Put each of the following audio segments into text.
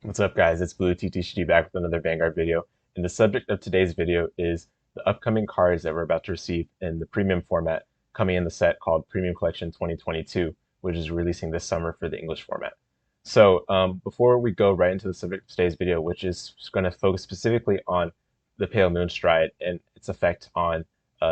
What's up, guys? It's bluetea-TCG back with another Vanguard video. And the subject of today's video is the upcoming cards that we're about to receive in the premium format coming in the set called Premium Collection 2022, which is releasing this summer for the English format. So before we go right into the subject of today's video, which is going to focus specifically on the Pale Moon Stride and its effect on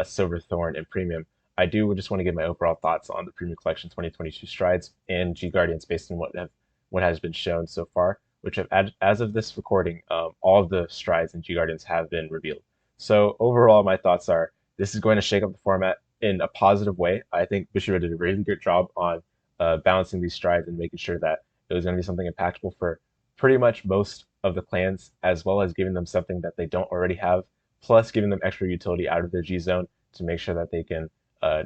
Silver Thorn and Premium, I do just want to give my overall thoughts on the Premium Collection 2022 Strides and G Guardians based on what has been shown so far, which have, as of this recording, all of the strides in G Guardians have been revealed. So overall, my thoughts are this is going to shake up the format in a positive way. I think Bushiroad did a really good job on balancing these strides and making sure that it was going to be something impactful for pretty much most of the clans, as well as giving them something that they don't already have, plus giving them extra utility out of their G zone to make sure that they can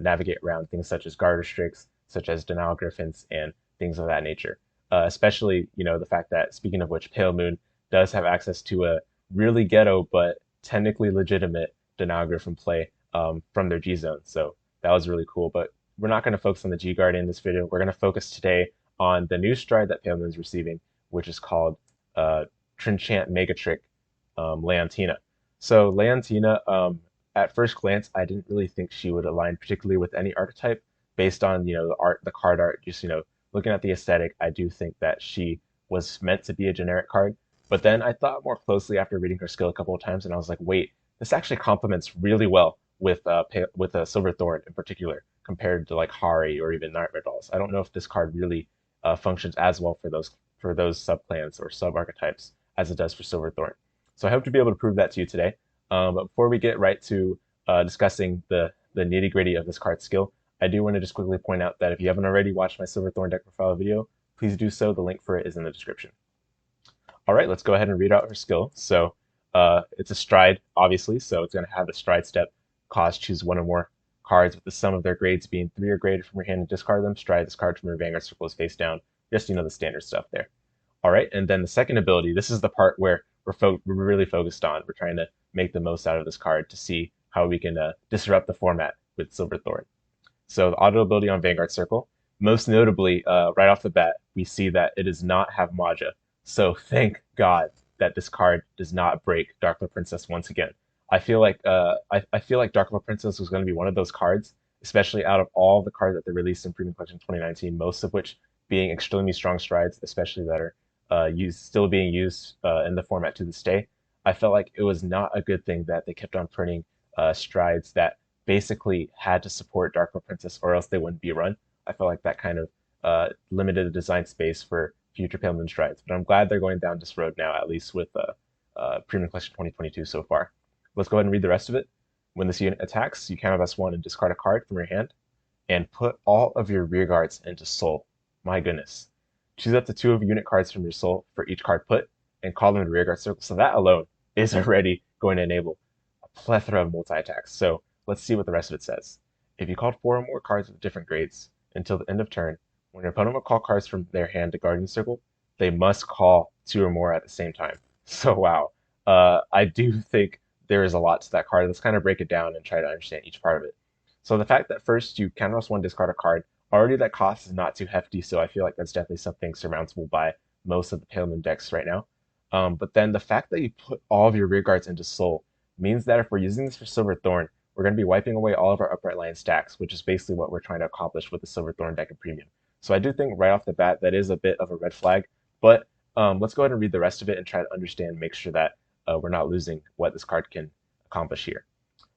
navigate around things such as guard restricts, such as denial griffins, and things of that nature. Especially, the fact that, speaking of which, Pale Moon does have access to a really ghetto but technically legitimate denial griffin play from their G zone. So that was really cool. But we're not going to focus on the G Guard in this video. We're going to focus today on the new stride that Pale Moon is receiving, which is called Trinchant Megatrick Leontina. So Leontina, at first glance, I didn't really think she would align particularly with any archetype based on the card art, just looking at the aesthetic. I do think that she was meant to be a generic card. But then I thought more closely after reading her skill a couple of times, and I was like, wait, this actually complements really well with Silver Thorn in particular, compared to like Hari or even Nightmare Dolls. I don't know if this card really functions as well for those subclans or sub archetypes as it does for Silver Thorn. So I hope to be able to prove that to you today. But before we get right to discussing the nitty gritty of this card's skill, I do want to just quickly point out that if you haven't already watched my Silver Thorn deck profile video, please do so. The link for it is in the description. All right, let's go ahead and read out her skill. So it's a stride, obviously, so it's going to have a stride step. Choose one or more cards with the sum of their grades being 3 or greater from your hand and discard them. Stride this card from your Vanguard circle is face down. Just, the standard stuff there. All right, and then the second ability, this is the part where we're really focused on. We're trying to make the most out of this card to see how we can disrupt the format with Silver Thorn. So the auto ability on Vanguard Circle, most notably, right off the bat, we see that it does not have Maja. So thank God that this card does not break Dark Lord Princess once again. I feel like I feel like Dark Lord Princess was going to be one of those cards, especially out of all the cards that they released in Premium Collection 2019, most of which being extremely strong strides, especially that are still being used in the format to this day. I felt like it was not a good thing that they kept on printing strides that basically had to support Dark Lord Princess or else they wouldn't be run. I felt like that kind of limited the design space for future Pale Moon strides. But I'm glad they're going down this road now, at least with Premium Collection 2022 so far. Let's go ahead and read the rest of it. When this unit attacks, you counter +1 and discard a card from your hand, and put all of your rear guards into Soul. My goodness. Choose up to 2 of your unit cards from your Soul for each card put, and call them to rear guard circle. So that alone is already going to enable a plethora of multi-attacks. So let's see what the rest of it says. If you called 4 or more cards with different grades until the end of turn, when your opponent will call cards from their hand to Guardian Circle, they must call 2 or more at the same time. So wow. I do think there is a lot to that card. Let's kind of break it down and try to understand each part of it. So the fact that first you counter +1, discard a card, already that cost is not too hefty, so I feel like that's definitely something surmountable by most of the Pale Moon decks right now. But then the fact that you put all of your rear guards into Soul means that if we're using this for Silver Thorn, we're going to be wiping away all of our upright line stacks, which is basically what we're trying to accomplish with the Silver Thorn deck in Premium. So I do think right off the bat that is a bit of a red flag, but let's go ahead and read the rest of it and try to understand, make sure that we're not losing what this card can accomplish here.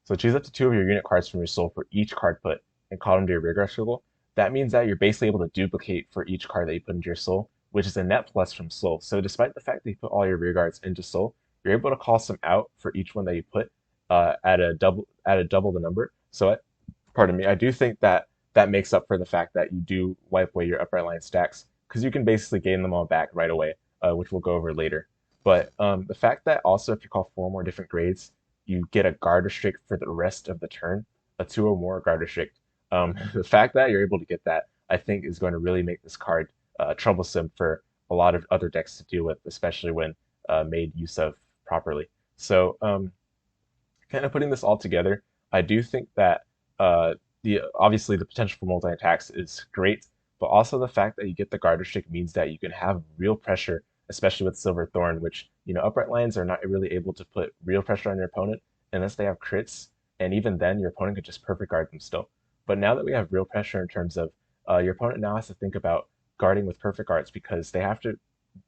So choose up to 2 of your unit cards from your Soul for each card put and call them to your rear guard circle. That means that you're basically able to duplicate for each card that you put into your Soul, which is a net plus from Soul. So despite the fact that you put all your rear guards into Soul, you're able to call some out for each one that you put at a double the number. So pardon me, I do think that that makes up for the fact that you do wipe away your upright line stacks because you can basically gain them all back right away, which we'll go over later. But the fact that also if you call 4 more different grades, you get a guard restrict for the rest of the turn, a 2 or more guard restrict. The fact that you're able to get that, I think, is going to really make this card troublesome for a lot of other decks to deal with, especially when made use of properly. So kind of putting this all together, I do think that obviously the potential for multi attacks is great, but also the fact that you get the guard restrict means that you can have real pressure especially with Silver Thorn, which, upright lines are not really able to put real pressure on your opponent unless they have crits, and even then, your opponent could just perfect guard them still. But now that we have real pressure in terms of your opponent now has to think about guarding with perfect guards because they have to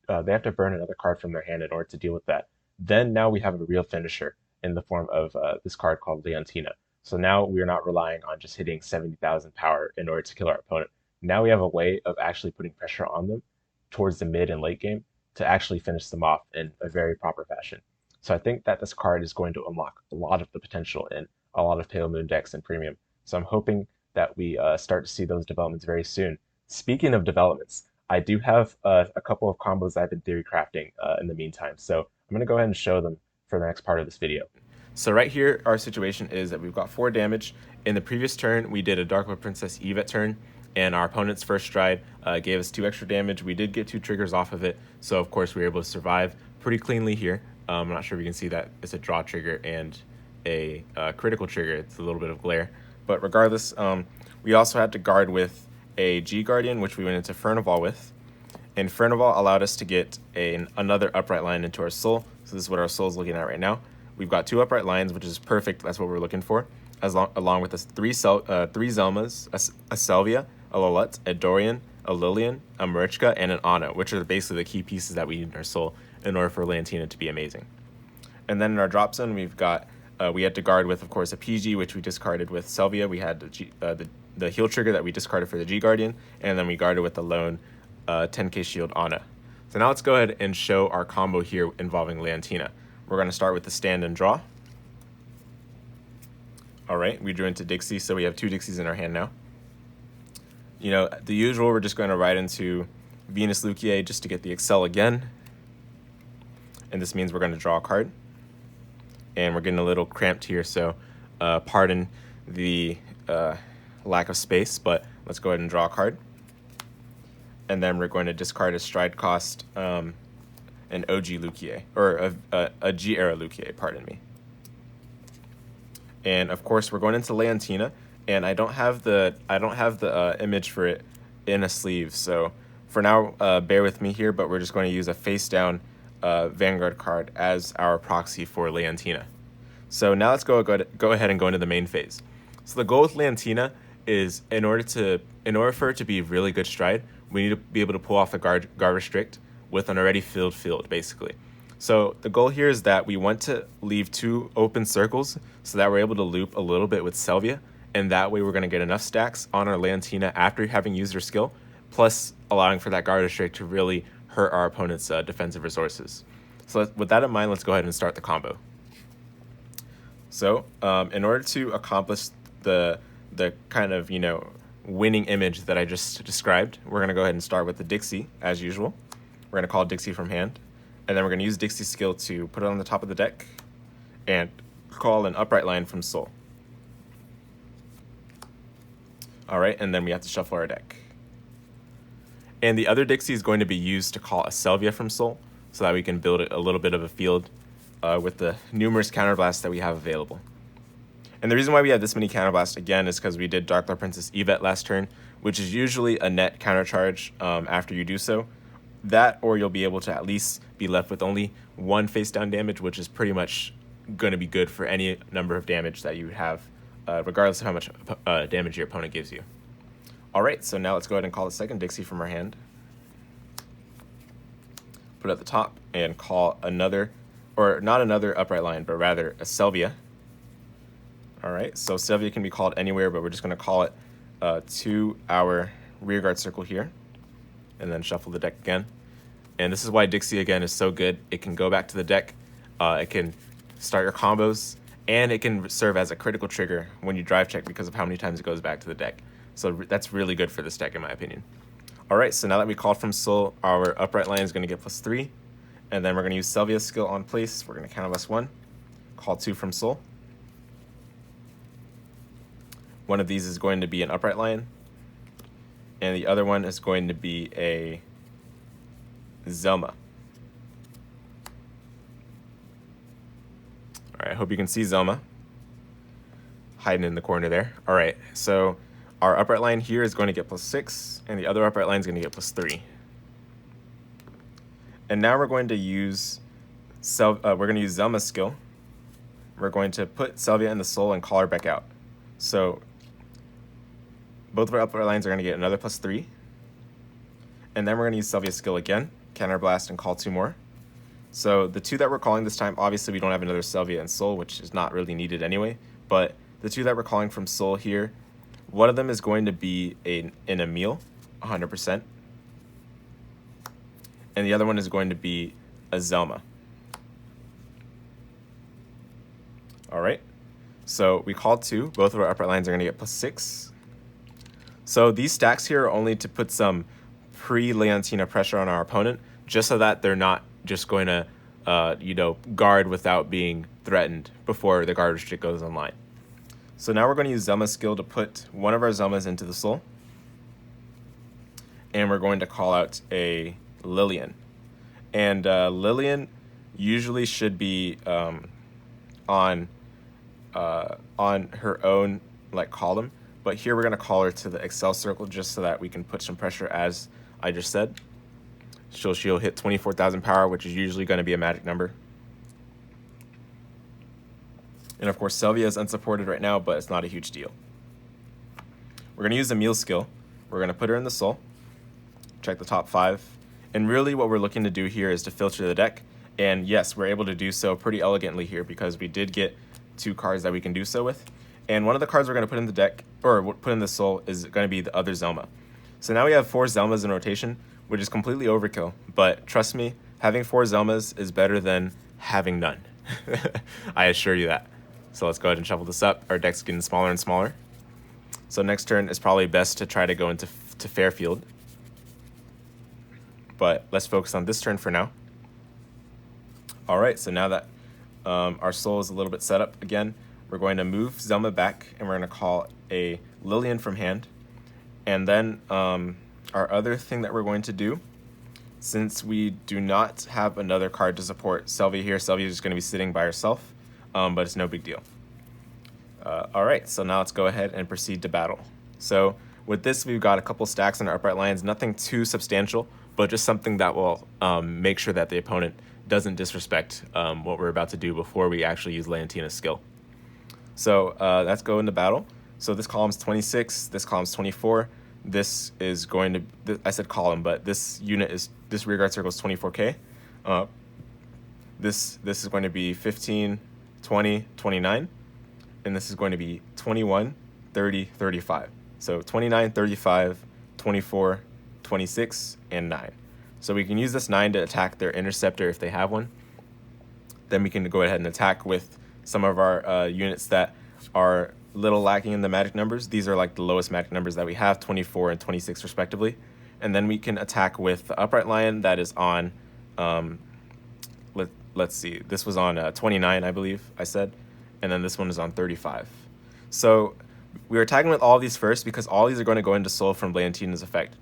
burn another card from their hand in order to deal with that. Then now we have a real finisher in the form of this card called Leontina. So now we're not relying on just hitting 70,000 power in order to kill our opponent. Now we have a way of actually putting pressure on them towards the mid and late game to actually finish them off in a very proper fashion. So I think that this card is going to unlock a lot of the potential in a lot of Pale Moon decks and Premium. So I'm hoping that we start to see those developments very soon. Speaking of developments, I do have a couple of combos I've been theory crafting in the meantime. So I'm going to go ahead and show them for the next part of this video. So right here, our situation is that we've got 4 damage. In the previous turn, we did a Darkwood Princess Eve at turn, and our opponent's first stride gave us 2 extra damage. We did get 2 triggers off of it, so of course we were able to survive pretty cleanly here. I'm not sure if you can see that it's a draw trigger and a critical trigger. It's a little bit of glare. But regardless, we also had to guard with a G Guardian, which we went into Furnival with. And Furnival allowed us to get another upright line into our soul. So this is what our soul is looking at right now. We've got 2 upright lines, which is perfect. That's what we're looking for. Along with us 3 Zelmas, a Selvia, a Lilette, a Dorian, a Lillian, a Marichka, and an Ana, which are basically the key pieces that we need in our soul in order for Leontina to be amazing. And then in our drop zone, we've got we had to guard with, of course, a PG, which we discarded with Selvia. We had the heal trigger that we discarded for the G Guardian, and then we guarded with the lone 10k shield Ana. So now let's go ahead and show our combo here involving Leontina. We're going to start with the stand and draw. All right, we drew into Dixie, so we have 2 Dixies in our hand now. The usual, we're just going to ride into Venus Luquier just to get the Excel again. And this means we're going to draw a card. And we're getting a little cramped here, so pardon the lack of space, but let's go ahead and draw a card. And then we're going to discard a stride cost an OG Luquier, or a G-era Luquier, pardon me. And of course, we're going into Leontina, and I don't have the image for it in a sleeve, so for now, bear with me here, but we're just going to use a face-down Vanguard card as our proxy for Leontina. So now let's go ahead and go into the main phase. So the goal with Leontina is in order for it to be really good stride, we need to be able to pull off the guard restrict with an already filled field, basically. So the goal here is that we want to leave 2 open circles so that we're able to loop a little bit with Selvia, and that way we're going to get enough stacks on our Leontina after having used her skill, plus allowing for that guard restrict to really hurt our opponent's defensive resources. So with that in mind, let's go ahead and start the combo. So in order to accomplish the kind of, winning image that I just described, we're going to go ahead and start with the Dixie, as usual. We're going to call Dixie from hand, and then we're going to use Dixie's skill to put it on the top of the deck and call an upright line from soul. All right, and then we have to shuffle our deck. And the other Dixie is going to be used to call a Selvia from soul so that we can build a little bit of a field with the numerous counterblasts that we have available. And the reason why we have this many counterblasts, again, is because we did Dark Lord Princess Yvette last turn, which is usually a net countercharge after you do so. That, or you'll be able to at least be left with only 1 face-down damage, which is pretty much going to be good for any number of damage that you have, regardless of how much damage your opponent gives you. All right, so now let's go ahead and call the second Dixie from our hand. Put it at the top and call another, or not another upright line, but rather a Selvia. All right, so Selvia can be called anywhere, but we're just going to call it to our rearguard circle here, and then shuffle the deck again. And this is why Dixie, again, is so good. It can go back to the deck, it can start your combos, and it can serve as a critical trigger when you drive check because of how many times it goes back to the deck. So that's really good for this deck, in my opinion. All right, so now that we called from soul, our upright line is going to get +3, and then we're going to use Selvia's skill on place. We're going to counterblast 1, call 2 from soul. One of these is going to be an upright line, and the other one is going to be a Zelma. All right, I hope you can see Zelma hiding in the corner there. All right, so our upright line here is going to get +6, and the other upright line is going to get +3. And now we're going to use Zelma's skill. We're going to put Selvia in the soul and call her back out. So both of our upper lines are going to get another +3. And then we're going to use Selvia's skill again, Counterblast, and call 2 more. So the 2 that we're calling this time, obviously we don't have another Selvia in soul, which is not really needed anyway. But the 2 that we're calling from soul here, one of them is going to be an Emil, 100%. And the other one is going to be a Zelma. All right, so we called 2. Both of our upper lines are going to get +6. So these stacks here are only to put some pre-Leontina pressure on our opponent, just so that they're not just going to, guard without being threatened before the guard restrict goes online. So now we're going to use Zelma's skill to put one of our Zelmas into the soul. And we're going to call out a Lillian. And Lillian usually should be on her own column, but here we're going to call her to the Excel circle just so that we can put some pressure, as I just said. She'll hit 24,000 power, which is usually going to be a magic number. And of course, Selvia is unsupported right now, but it's not a huge deal. We're going to use Emil's skill. We're going to put her in the soul, check the top 5. And really what we're looking to do here is to filter the deck. And yes, we're able to do so pretty elegantly here because we did get 2 cards that we can do so with. And one of the cards we're going to put in the deck, or put in the soul, is going to be the other Zelma. So now we have 4 Zelmas in rotation, which is completely overkill. But trust me, having 4 Zelmas is better than having none. I assure you that. So let's go ahead and shuffle this up. Our deck's getting smaller and smaller. So next turn is probably best to try to go into Fairfield. But let's focus on this turn for now. All right, so now that our soul is a little bit set up again, we're going to move Zelma back, and we're going to call a Lillian from hand. And then our other thing that we're going to do, since we do not have another card to support Selvia here, Selvia is just going to be sitting by herself, but it's no big deal. All right, so now let's go ahead and proceed to battle. So with this, we've got a couple stacks on our upright lines, nothing too substantial, but just something that will make sure that the opponent doesn't disrespect what we're about to do before we actually use Leontina's skill. So let's go into battle. So this column's 26, this column's 24. This is going to, I said column, but this rearguard circle is 24K. This is going to be 15, 20, 29. And this is going to be 21, 30, 35. So 29, 35, 24, 26, and 9. So we can use this 9 to attack their interceptor if they have one. Then we can go ahead and attack with some of our units that are a little lacking in the magic numbers. These are like the lowest magic numbers that we have, 24 and 26 respectively. And then we can attack with the upright lion that is on, let's see, this was on 29, I believe I said. And then this one is on 35. So we are attacking with all of these first because all these are going to go into soul from Leontina's effect.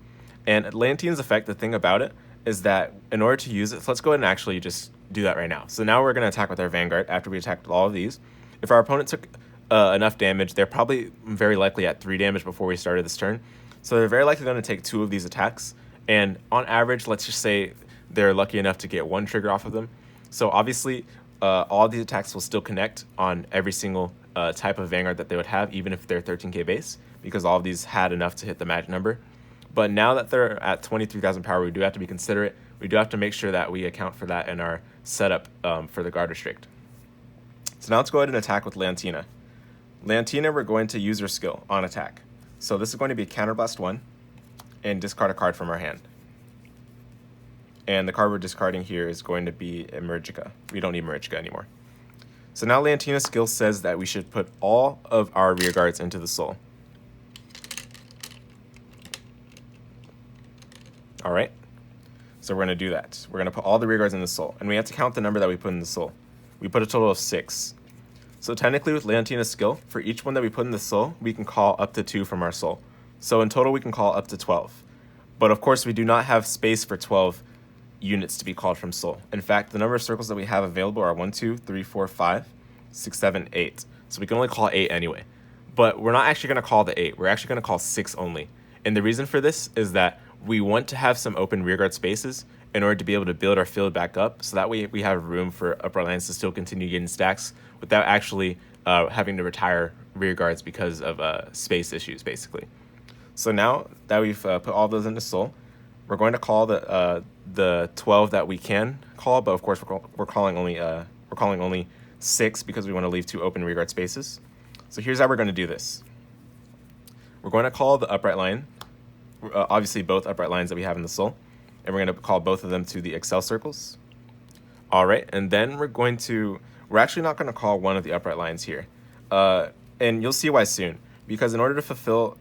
And Leontina's effect, the thing about it is that in order to use it, so let's go ahead and actually just do that right now. So now we're going to attack with our Vanguard after we attacked with all of these. If our opponent took enough damage, they're probably very likely at 3 damage before we started this turn. So they're very likely going to take 2 of these attacks. And on average, let's just say they're lucky enough to get 1 trigger off of them. So obviously, all of these attacks will still connect on every single type of Vanguard that they would have, even if they're 13k base, because all of these had enough to hit the magic number. But now that they're at 23,000 power, we do have to be considerate. We do have to make sure that we account for that in our setup for the guard restrict. So now let's go ahead and attack with Leontina. Leontina, we're going to use her skill on attack. So this is going to be Counterblast 1 and discard a card from our hand. And the card we're discarding here is going to be Emergica. We don't need Emergica anymore. So now Leontina's skill says that we should put all of our rear guards into the soul. All right. So we're going to do that. We're going to put all the rear guards in the soul. And we have to count the number that we put in the soul. We put a total of 6. So technically with Leontina's skill, for each one that we put in the soul, we can call up to 2 from our soul. So in total, we can call up to 12. But of course, we do not have space for 12 units to be called from soul. In fact, the number of circles that we have available are 1, 2, 3, 4, 5, 6, 7, 8. So we can only call 8 anyway. But we're not actually going to call the 8. We're actually going to call 6 only. And the reason for this is that we want to have some open rearguard spaces in order to be able to build our field back up, so that way we have room for upright lines to still continue getting stacks without actually having to retire rear guards because of space issues, basically. So now that we've put all those into Soul, we're going to call the 12 that we can call, but of course we're calling only 6 because we want to leave 2 open rear guard spaces. So here's how we're going to do this. We're going to call the upright line, obviously both upright lines that we have in the Soul, and we're going to call both of them to the Excel circles. All right, and then we're actually not going to call one of the upright lines here, and you'll see why soon. Because in order to fulfill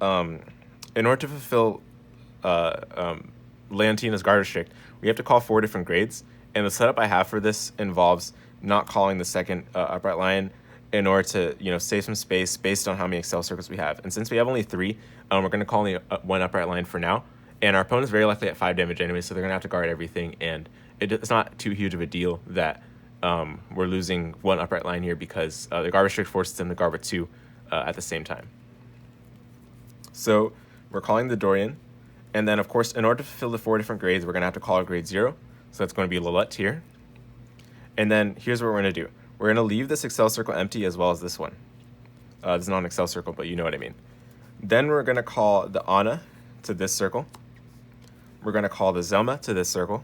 Leontina's guard restrict, we have to call 4 different grades, and the setup I have for this involves not calling the second upright line in order to save some space based on how many Excel circles we have. And since we have only 3, we're going to call only one upright line for now. And our opponent's very likely at 5 damage anyway, so they're going to have to guard everything. And it's not too huge of a deal that we're losing one upright line here because the guard restrict forces them to guard with 2 at the same time. So we're calling the Dorian. And then, of course, in order to fulfill the 4 different grades, we're going to have to call a grade 0. So that's going to be Lilette here. And then here's what we're going to do. We're going to leave this Excel circle empty as well as this one. This is not an Excel circle, but you know what I mean. Then we're going to call the Anna to this circle. We're going to call the Zelma to this circle.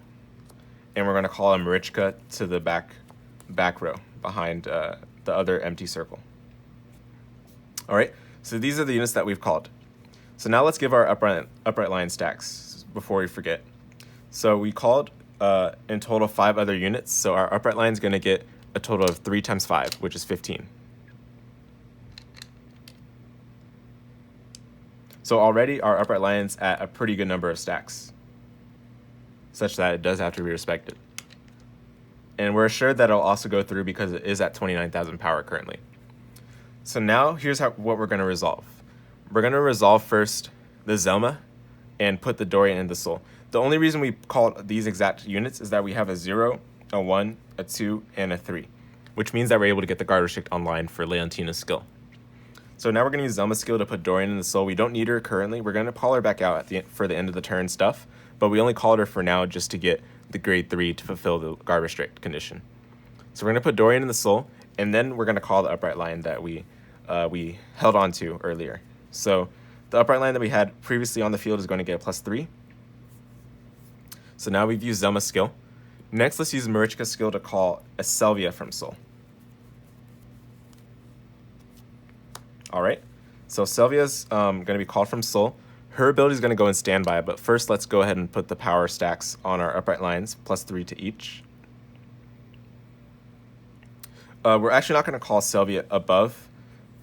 And we're going to call a Marichka to the back row behind the other empty circle. All right, so these are the units that we've called. So now let's give our upright line stacks before we forget. So we called in total 5 other units. So our upright line is going to get a total of 3 times 5, which is 15. So already our upright line's at a pretty good number of stacks, such that it does have to be respected. And we're assured that it'll also go through because it is at 29,000 power currently. So now here's what we're going to resolve. We're going to resolve first the Zelma and put the Dorian in the Soul. The only reason we called these exact units is that we have a 0, a 1, a 2, and a 3, which means that we're able to get the guard restrict online for Leontina's skill. So now we're going to use Zelma's skill to put Dorian in the Soul. We don't need her currently. We're going to call her back out for the end of the turn stuff, but we only called her for now just to get the grade 3 to fulfill the guard restrict condition. So we're going to put Dorian in the Soul, and then we're going to call the upright line that we held on to earlier. So the upright line that we had previously on the field is going to get a +3. So now we've used Zelma's skill. Next, let's use Marichka's skill to call a Selvia from Soul. All right, so Selvia's going to be called from Soul. Her ability is going to go in standby, but first let's go ahead and put the power stacks on our upright lines, +3 to each. We're actually not going to call Selvia above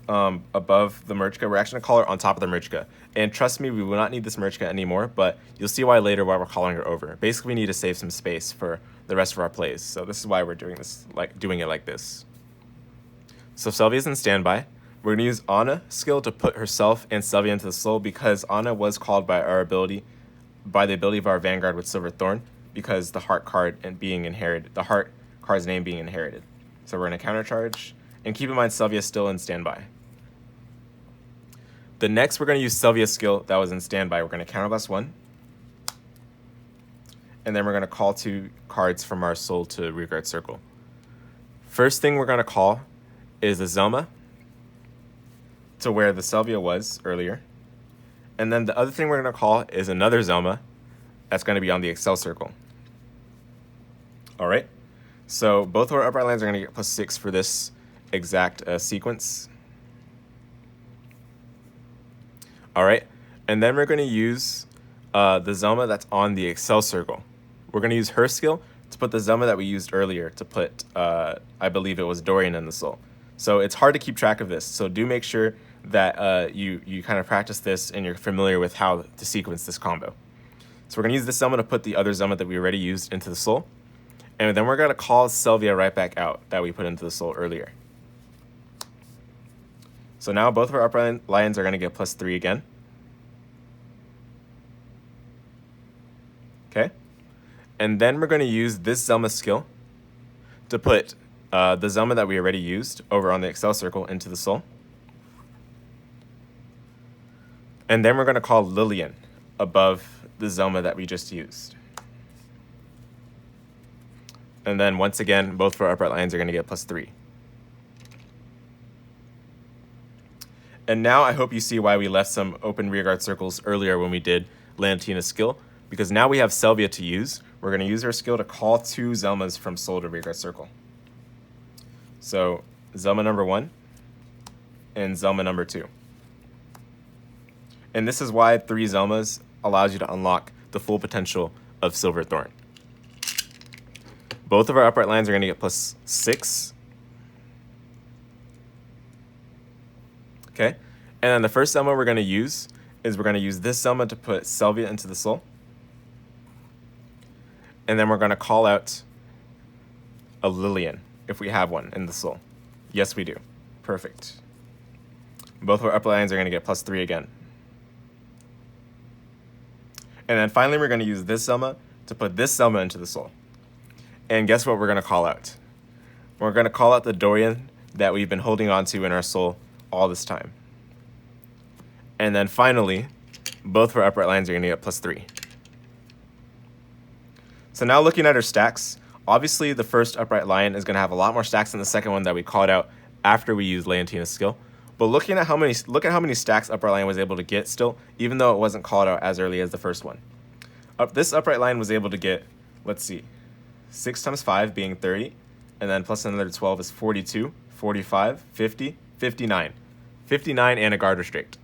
the Marichka. We're actually going to call her on top of the Marichka. And trust me, we will not need this Marichka anymore, but you'll see why later why we're calling her over. Basically, we need to save some space for the rest of our plays. So this is why we're doing it like this. So Selvia's in standby. We're going to use Anna's skill to put herself and Selvia into the Soul because Anna was called by the ability of our Vanguard with Silver Thorn because the heart card and being inherited, the heart card's name being inherited. So we're going to countercharge, and keep in mind Selvia's still in standby. The next, we're going to use Selvia's skill that was in standby. We're going to counterblast 1, and then we're going to call 2 cards from our Soul to rearguard circle. First thing we're going to call is the Zelma to where the Selvia was earlier. And then the other thing we're going to call is another Zelma that's going to be on the Excel circle. All right, so both of our upright lines are going to get +6 for this exact sequence. All right, and then we're going to use the Zelma that's on the Excel circle. We're going to use her skill to put the Zelma that we used earlier to put, I believe it was Dorian in the Soul. So it's hard to keep track of this, so do make sure that you kind of practice this and you're familiar with how to sequence this combo. So we're going to use this Zelma to put the other Zelma that we already used into the Soul. And then we're going to call Selvia right back out that we put into the Soul earlier. So now both of our upright lines are going to get +3 again. Okay. And then we're going to use this Zelma skill to put the Zelma that we already used over on the Excel circle into the Soul. And then we're going to call Lillian above the Zelma that we just used. And then once again, both of our upright lines are going to get +3. And now I hope you see why we left some open rearguard circles earlier when we did Leontina's skill, because now we have Selvia to use. We're going to use our skill to call 2 Zelmas from Soul to rearguard circle. So Zelma number 1 and Zelma number 2. And this is why 3 Zelmas allows you to unlock the full potential of Silver Thorn. Both of our upright lines are going to get +6. Okay, and then the first Zelma we're going to use is we're going to use this Zelma to put Selvia into the Soul. And then we're going to call out a Lillian, if we have one in the Soul. Yes, we do. Perfect. Both of our upright lines are going to get +3 again. And then finally, we're going to use this Zelma to put this Zelma into the Soul. And guess what we're going to call out? We're going to call out the Dorian that we've been holding on to in our Soul all this time. And then finally, both of our upright lines are going to get +3. So now looking at our stacks, obviously the first upright line is going to have a lot more stacks than the second one that we called out after we used Leontina's skill. But look at how many stacks upright line was able to get still, even though it wasn't called out as early as the first one. This upright line was able to get, let's see, 6 times 5 being 30, and then plus another 12 is 42, 45, 50, 59. 59 and a guard restrict.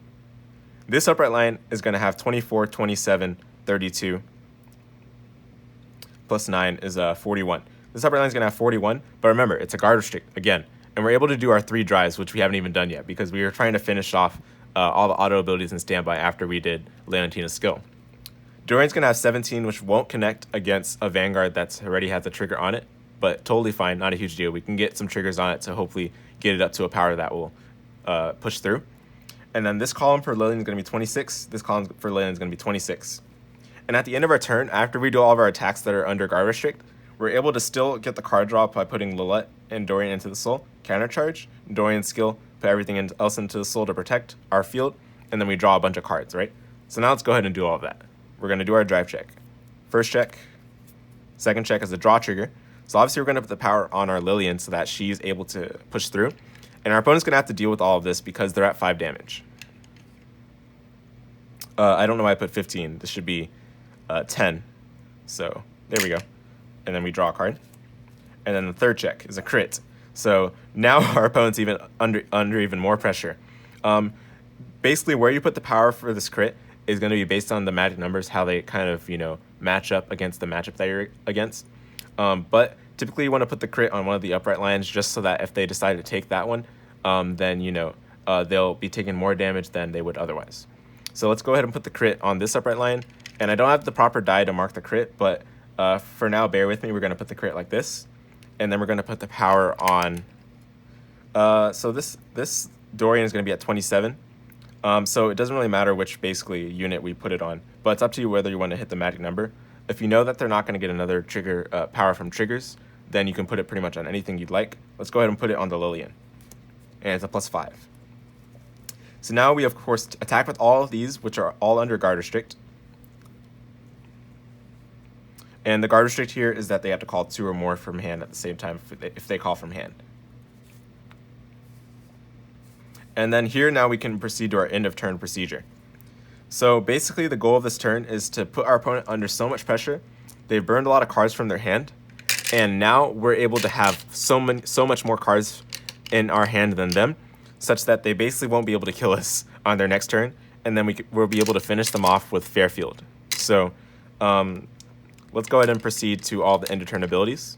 This upright line is going to have 24, 27, 32, plus 9 is 41. This upright line is going to have 41, but remember, it's a guard restrict again. And we're able to do our 3 drives, which we haven't even done yet, because we were trying to finish off all the auto abilities in standby after we did Leontina's skill. Dorian's going to have 17, which won't connect against a Vanguard that already has a trigger on it, but totally fine, not a huge deal. We can get some triggers on it to hopefully get it up to a power that will push through. And then this column for Lillian is going to be 26. This column for Lillian is going to be 26. And at the end of our turn, after we do all of our attacks that are under guard restrict, we're able to still get the card draw by putting Lilette and Dorian into the Soul, countercharge, Dorian's skill, put everything else into the Soul to protect our field, and then we draw a bunch of cards, right? So now let's go ahead and do all of that. We're going to do our drive check. First check, second check is a draw trigger. So obviously we're going to put the power on our Lillian so that she's able to push through. And our opponent's going to have to deal with all of this because they're at 5 damage. I don't know why I put 15. This should be 10. So there we go. And then we draw a card. And then the third check is a crit. So now our opponent's even under even more pressure. Basically, where you put the power for this crit is going to be based on the magic numbers, how they kind of, match up against the matchup that you're against. But typically you want to put the crit on one of the upright lines just so that if they decide to take that one, then, they'll be taking more damage than they would otherwise. So let's go ahead and put the crit on this upright line. And I don't have the proper die to mark the crit, but for now, bear with me. We're going to put the crit like this. And then we're going to put the power on. So this Dorian is going to be at 27. So it doesn't really matter which basically unit we put it on, but it's up to you whether you want to hit the magic number. If you know that they're not going to get another trigger power from triggers, then you can put it pretty much on anything you'd like. Let's go ahead and put it on the Lillian. And it's a +5. So now we, of course, attack with all of these, which are all under guard restrict. And the guard restrict here is that they have to call 2 or more from hand at the same time if they call from hand. And then here now we can proceed to our end of turn procedure. So basically the goal of this turn is to put our opponent under so much pressure. They've burned a lot of cards from their hand, and now we're able to have so much more cards in our hand than them, such that they basically won't be able to kill us on their next turn, and then we'll be able to finish them off with Fairfield. So let's go ahead and proceed to all the end of turn abilities.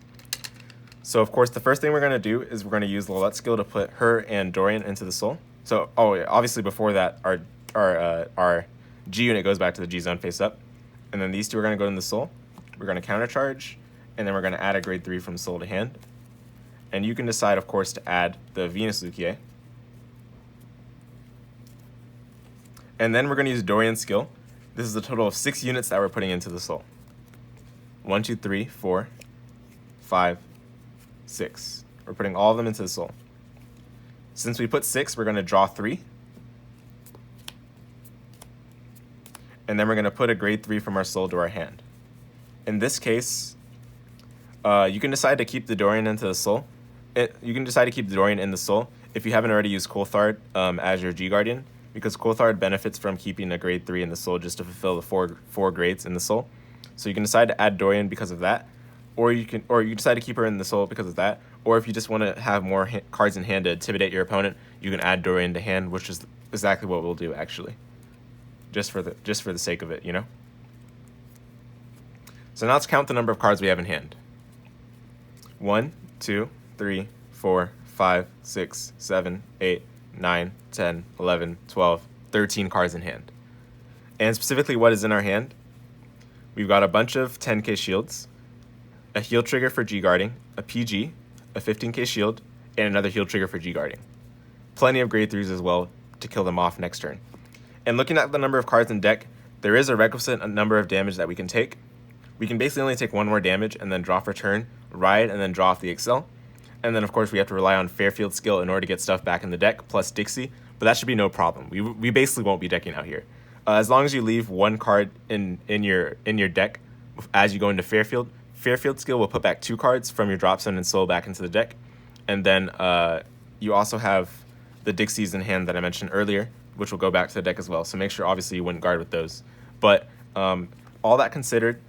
So of course the first thing we're going to do is we're going to use Lilette's skill to put her and Dorian into the Soul. So obviously before that our G unit goes back to the G zone face up, and then these two are going to go in the Soul. We're going to countercharge, and then we're going to add a grade 3 from Soul to hand. And you can decide, of course, to add the Venus Luquier. And then we're going to use Dorian's skill. This is a total of 6 units that we're putting into the Soul. 1, 2, 3, 4, 5, 6. We're putting all of them into the Soul. Since we put 6, we're going to draw 3. And then we're going to put a grade 3 from our Soul to our hand. In this case, You can decide to keep the Dorian into the Soul. You can decide to keep the Dorian in the Soul if you haven't already used Coll as your G Guardian, because Coll benefits from keeping a grade 3 in the Soul just to fulfill the four grades in the Soul. So you can decide to add Dorian because of that, or you decide to keep her in the Soul because of that, or if you just want to have more cards in hand to intimidate your opponent, you can add Dorian to hand, which is exactly what we'll do actually, just for the sake of it, you know. So now let's count the number of cards we have in hand. 1, 2, 3, 4, 5, 6, 7, 8, 9, 10, 11, 12, 13 cards in hand. And specifically what is in our hand, we've got a bunch of 10k shields, a heal trigger for G-guarding, a PG, a 15k shield, and another heal trigger for G-guarding. Plenty of grade 3s as well to kill them off next turn. And looking at the number of cards in deck, there is a requisite number of damage that we can take. We can basically only take 1 more damage and then draw for turn, ride, and then draw off the Excel. And then of course we have to rely on Fairfield skill in order to get stuff back in the deck, plus Dixie, but that should be no problem. We basically won't be decking out here. As long as you leave 1 card in your deck as you go into Fairfield, Fairfield skill will put back 2 cards from your drop zone and soul back into the deck. And then you also have the Dixies in hand that I mentioned earlier, which will go back to the deck as well. So make sure obviously you wouldn't guard with those. But all that considered,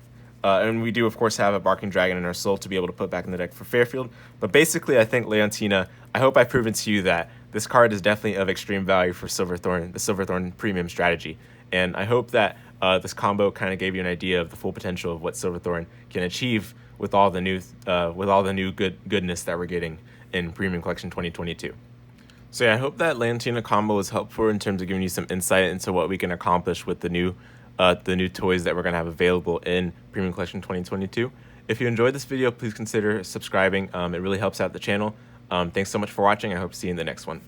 and we do, of course, have a Barking Dragon in our Soul to be able to put back in the deck for Fairfield. But basically, I think, Leontina, I hope I've proven to you that this card is definitely of extreme value for Silver Thorn, the Silver Thorn premium strategy. And I hope that this combo kind of gave you an idea of the full potential of what Silver Thorn can achieve with all the new goodness that we're getting in Premium Collection 2022. So yeah, I hope that Leontina combo was helpful in terms of giving you some insight into what we can accomplish with the new toys that we're going to have available in Premium Collection 2022. If you enjoyed this video, please consider subscribing. It really helps out the channel. Thanks so much for watching. I hope to see you in the next one.